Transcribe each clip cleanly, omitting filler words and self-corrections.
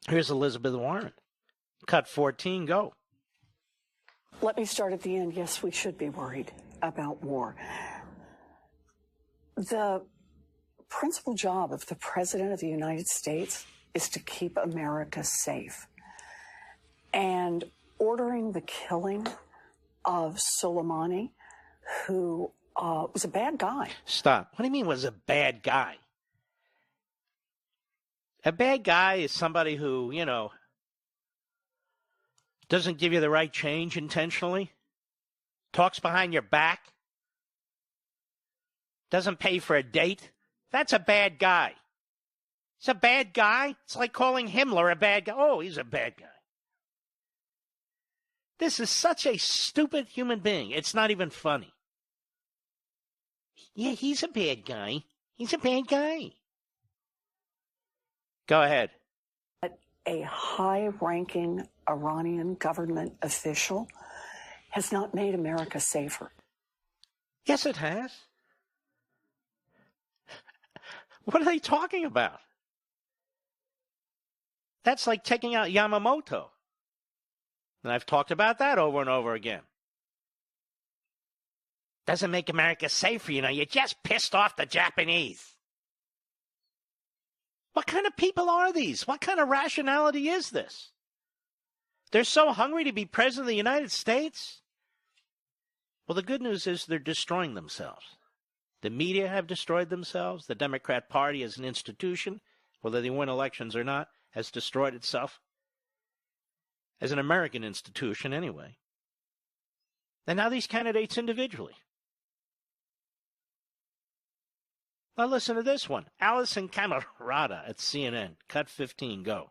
Here's Elizabeth Warren. Cut 14, go. Let me start at the end. Yes, we should be worried about war. The principal job of the President of the United States is to keep America safe. And ordering the killing of Soleimani, who was a bad guy. Stop. What do you mean was a bad guy? A bad guy is somebody who, doesn't give you the right change intentionally, talks behind your back, doesn't pay for a date. That's a bad guy. He's a bad guy. It's like calling Himmler a bad guy. Oh, he's a bad guy. This is such a stupid human being. It's not even funny. Yeah, he's a bad guy. He's a bad guy. Go ahead. A high-ranking Iranian government official has not made America safer. Yes, it has. What are they talking about? That's like taking out Yamamoto. And I've talked about that over and over again. Doesn't make America safer, you just pissed off the Japanese. What kind of people are these? What kind of rationality is this? They're so hungry to be president of the United States? Well, the good news is they're destroying themselves. The media have destroyed themselves. The Democrat Party as an institution, whether they win elections or not, has destroyed itself. As an American institution, anyway. And now these candidates individually. Now listen to this one. Allison Camerata at CNN. Cut 15, go.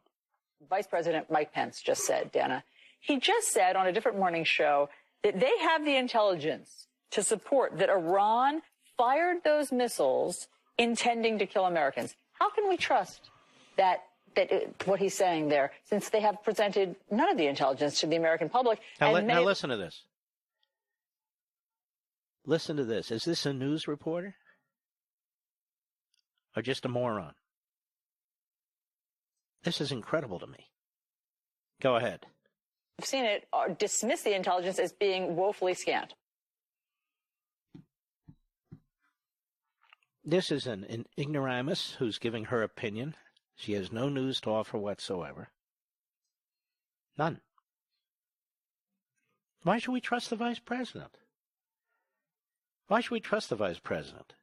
Vice President Mike Pence just said, Dana, he just said on a different morning show that they have the intelligence to support that Iran fired those missiles intending to kill Americans. How can we trust what he's saying there, since they have presented none of the intelligence to the American public? Now listen to this. Listen to this. Is this a news reporter? Or just a moron? This is incredible to me. Go ahead. I've seen it dismiss the intelligence as being woefully scant. This is an ignoramus who's giving her opinion. She has no news to offer whatsoever. None. Why should we trust the vice president? Why should we trust the vice president?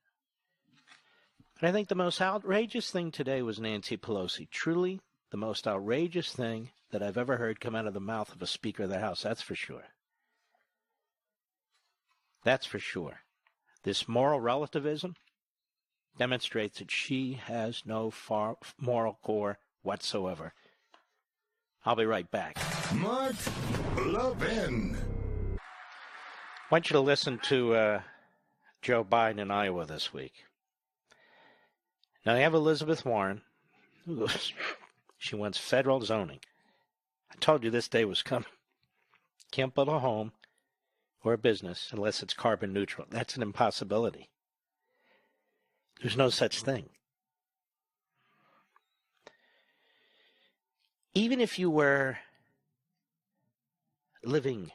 And I think the most outrageous thing today was Nancy Pelosi. Truly the most outrageous thing that I've ever heard come out of the mouth of a Speaker of the House. That's for sure. That's for sure. This moral relativism demonstrates that she has no moral core whatsoever. I'll be right back. Mark Levin. I want you to listen to Joe Biden in Iowa this week. Now, they have Elizabeth Warren. She wants federal zoning. I told you this day was coming. Can't build a home or a business unless it's carbon neutral. That's an impossibility. There's no such thing. Even if you were living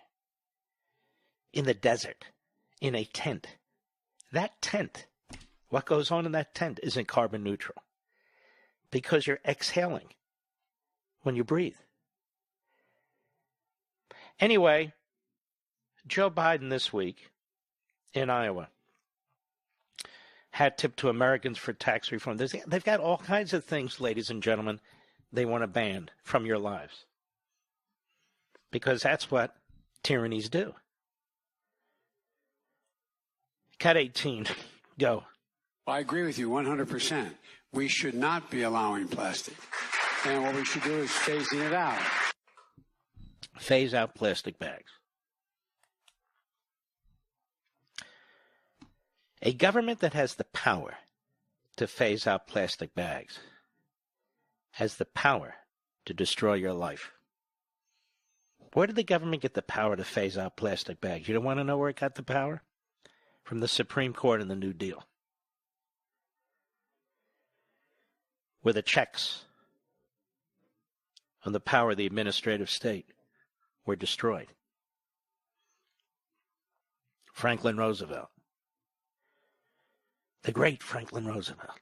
in the desert, in a tent, that tent, what goes on in that tent isn't carbon neutral because you're exhaling when you breathe. Anyway, Joe Biden this week in Iowa. Hat tip to Americans for tax reform. They've got all kinds of things, ladies and gentlemen, they want to ban from your lives. Because that's what tyrannies do. Cut 18. Go. I agree with you 100%. We should not be allowing plastic. And what we should do is phasing it out. Phase out plastic bags. A government that has the power to phase out plastic bags has the power to destroy your life. Where did the government get the power to phase out plastic bags? You don't want to know where it got the power? From the Supreme Court in the New Deal. Where the checks and the power of the administrative state were destroyed. Franklin Roosevelt. The great Franklin Roosevelt.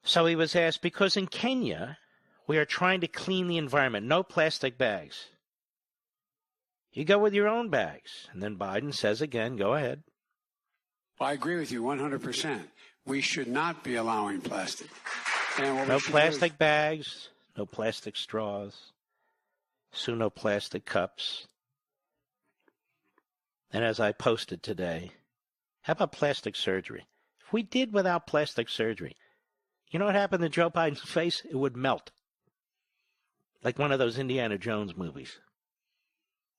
So he was asked, because in Kenya, we are trying to clean the environment. No plastic bags. You go with your own bags. And then Biden says again, go ahead. I agree with you 100%. We should not be allowing plastic. And no plastic bags, no plastic straws, soon no plastic cups. And as I posted today, how about plastic surgery? If we did without plastic surgery, you know what happened to Joe Biden's face? It would melt. Like one of those Indiana Jones movies.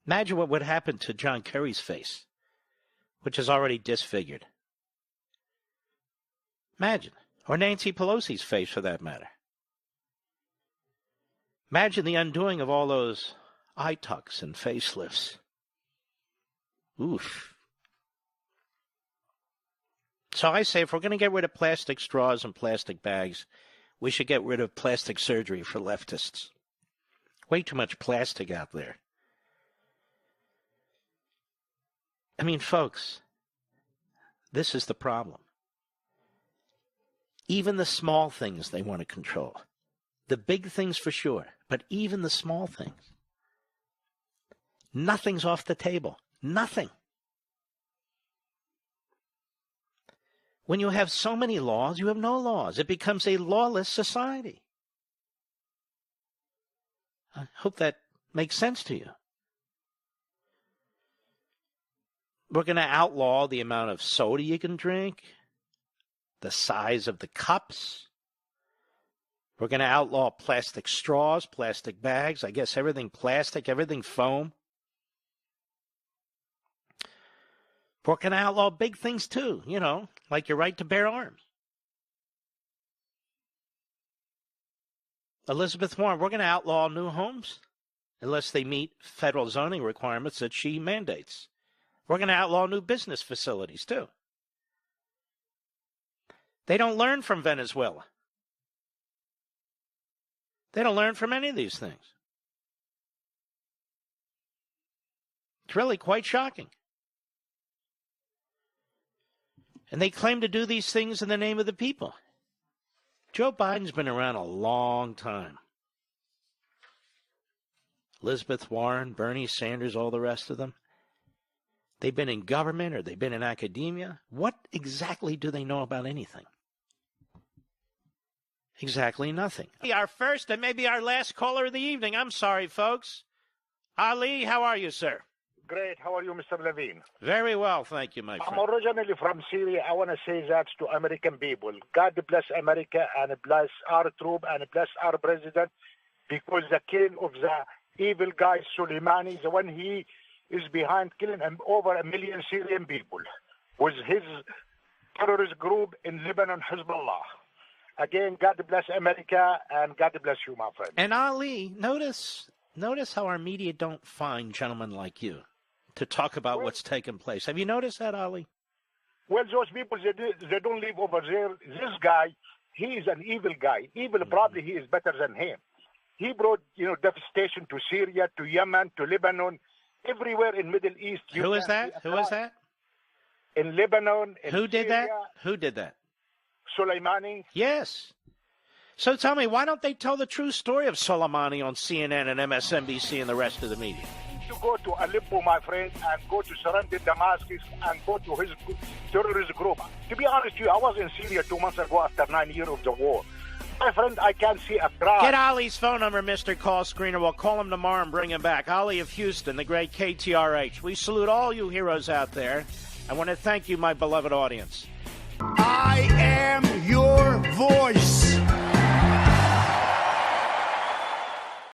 Imagine what would happen to John Kerry's face, which is already disfigured. Imagine. Or Nancy Pelosi's face, for that matter. Imagine the undoing of all those eye tucks and facelifts. Oof. So I say, if we're going to get rid of plastic straws and plastic bags, we should get rid of plastic surgery for leftists. Way too much plastic out there. I mean, folks, this is the problem. Even the small things they want to control. The big things for sure, but even the small things. Nothing's off the table. Nothing. When you have so many laws, you have no laws. It becomes a lawless society. I hope that makes sense to you. We're going to outlaw the amount of soda you can drink, the size of the cups. We're going to outlaw plastic straws, plastic bags, I guess everything plastic, everything foam. We're going to outlaw big things too, you know, like your right to bear arms. Elizabeth Warren, we're going to outlaw new homes unless they meet federal zoning requirements that she mandates. We're going to outlaw new business facilities too. They don't learn from Venezuela. They don't learn from any of these things. It's really quite shocking. And they claim to do these things in the name of the people. Joe Biden's been around a long time. Elizabeth Warren, Bernie Sanders, all the rest of them. They've been in government or they've been in academia. What exactly do they know about anything? Exactly nothing. Our first and maybe our last caller of the evening. I'm sorry, folks. Ali, how are you, sir? Great. How are you, Mr. Levin? Very well, thank you, my friend. I'm originally from Syria. I want to say that to American people. God bless America and bless our troop and bless our president, because the killing of the evil guy Soleimani, the one he is behind killing over 1 million Syrian people, was his terrorist group in Lebanon, Hezbollah. Again, God bless America and God bless you, my friend. And Ali, notice how our media don't find gentlemen like you to talk about what's taken place. Have you noticed that, Ali? Well, those people, they don't live over there. This guy, he is an evil guy. Evil, probably he is better than him. He brought, devastation to Syria, to Yemen, to Lebanon, everywhere in Middle East. Who is that? Who is that? In Lebanon. In Who did Syria, that? Who did that? Soleimani. Yes. So tell me, why don't they tell the true story of Soleimani on CNN and MSNBC and the rest of the media? To go to Aleppo, my friend, and go to surrender Damascus and go to his terrorist group. To be honest with you, I was in Syria 2 months ago after 9 years of the war. My friend, I can't see a crowd. Get Ali's phone number, Mr. Call Screener. We'll call him tomorrow and bring him back. Ali of Houston, the great KTRH. We salute all you heroes out there. I want to thank you, my beloved audience. I am your voice.